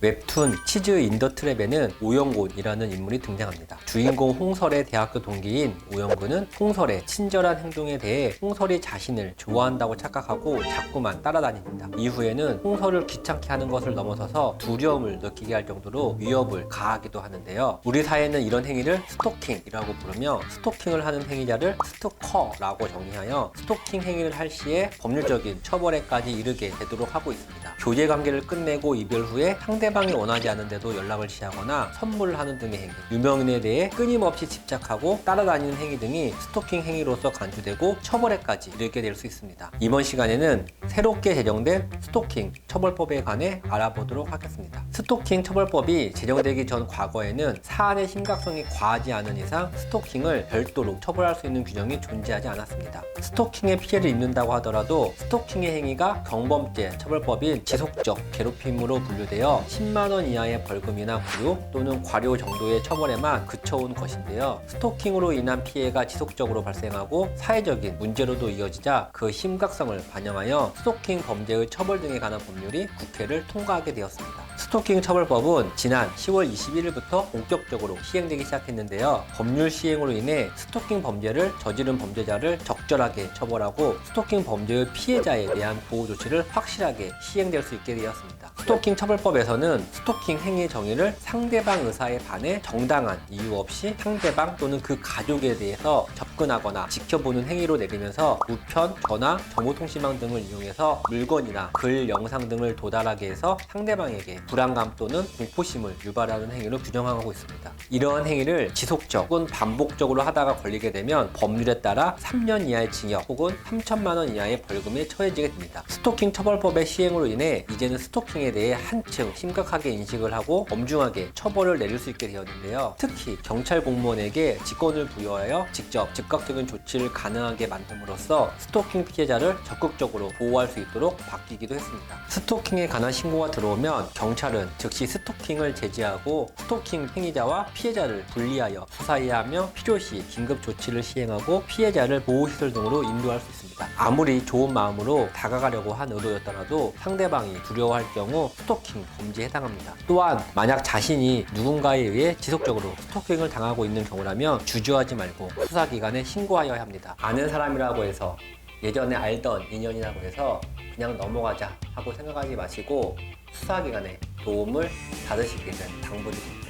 웹툰 치즈 인 더 트랩에는 오영곤이라는 인물이 등장합니다. 주인공 홍설의 대학교 동기인 오영곤은 홍설의 친절한 행동에 대해 홍설이 자신을 좋아한다고 착각하고 자꾸만 따라다닙니다. 이후에는 홍설을 귀찮게 하는 것을 넘어서서 두려움을 느끼게 할 정도로 위협을 가하기도 하는데요. 우리 사회는 이런 행위를 스토킹이라고 부르며 스토킹을 하는 행위자를 스토커라고 정의하여 스토킹 행위를 할 시에 법률적인 처벌에까지 이르게 되도록 하고 있습니다. 교제 관계를 끝내고 이별 후에 상대방이 원하지 않은데도 연락을 취하거나 선물을 하는 등의 행위, 유명인에 대해 끊임없이 집착하고 따라다니는 행위 등이 스토킹 행위로서 간주되고 처벌에까지 이르게 될 수 있습니다. 이번 시간에는 새롭게 제정된 스토킹 처벌법에 관해 알아보도록 하겠습니다. 스토킹 처벌법이 제정되기 전 과거에는 사안의 심각성이 과하지 않은 이상 스토킹을 별도로 처벌할 수 있는 규정이 존재하지 않았습니다. 스토킹의 피해를 입는다고 하더라도 스토킹의 행위가 경범죄 처벌법인 지속적 괴롭힘으로 분류되어 10만 원 이하의 벌금이나 구류 또는 과료 정도의 처벌에만 그쳐온 것인데요. 스토킹으로 인한 피해가 지속적으로 발생하고 사회적인 문제로도 이어지자 그 심각성을 반영하여 스토킹 범죄의 처벌 등에 관한 법률이 국회를 통과하게 되었습니다. 스토킹 처벌법은 지난 10월 21일부터 본격적으로 시행되기 시작했는데요. 법률 시행으로 인해 스토킹 범죄를 저지른 범죄자를 적절하게 처벌하고 스토킹 범죄의 피해자에 대한 보호 조치를 확실하게 시행될 수 있게 되었습니다. 스토킹 처벌법에서는 스토킹 행위 정의를 상대방 의사에 반해 정당한 이유 없이 상대방 또는 그 가족에 대해서 접근하거나 지켜보는 행위로 내리면서 우편, 전화, 정보통신망 등을 이용해서 물건이나 글, 영상 등을 도달하게 해서 상대방에게 불안감 또는 공포심을 유발하는 행위로 규정하고 있습니다. 이러한 행위를 지속적 혹은 반복적으로 하다가 걸리게 되면 법률에 따라 3년 이하의 징역 혹은 3천만 원 이하의 벌금에 처해지게 됩니다. 스토킹 처벌법의 시행으로 인해 이제는 스토킹에 대해 한층 심각하게 인식을 하고 엄중하게 처벌을 내릴 수 있게 되었는데요. 특히 경찰 공무원에게 직권을 부여하여 직접 즉각적인 조치를 가능하게 만듦으로써 스토킹 피해자를 적극적으로 보호할 수 있도록 바뀌기도 했습니다. 스토킹에 관한 신고가 들어오면 경찰은 즉시 스토킹을 제지하고 스토킹 행위자와 피해자를 분리하여 수사해야 하며 필요시 긴급 조치를 시행하고 피해자를 보호시설 등으로 인도할 수 있습니다. 아무리 좋은 마음으로 다가가려고 한 의도였더라도 상대방이 두려워할 경우 스토킹 범죄에 해당합니다. 또한 만약 자신이 누군가에 의해 지속적으로 스토킹을 당하고 있는 경우라면 주저하지 말고 수사기관에 신고하여야 합니다. 아는 사람이라고 해서 예전에 알던 인연이라고 해서 그냥 넘어가자 하고 생각하지 마시고 수사기관에 도움을 받으시기를 당부드립니다.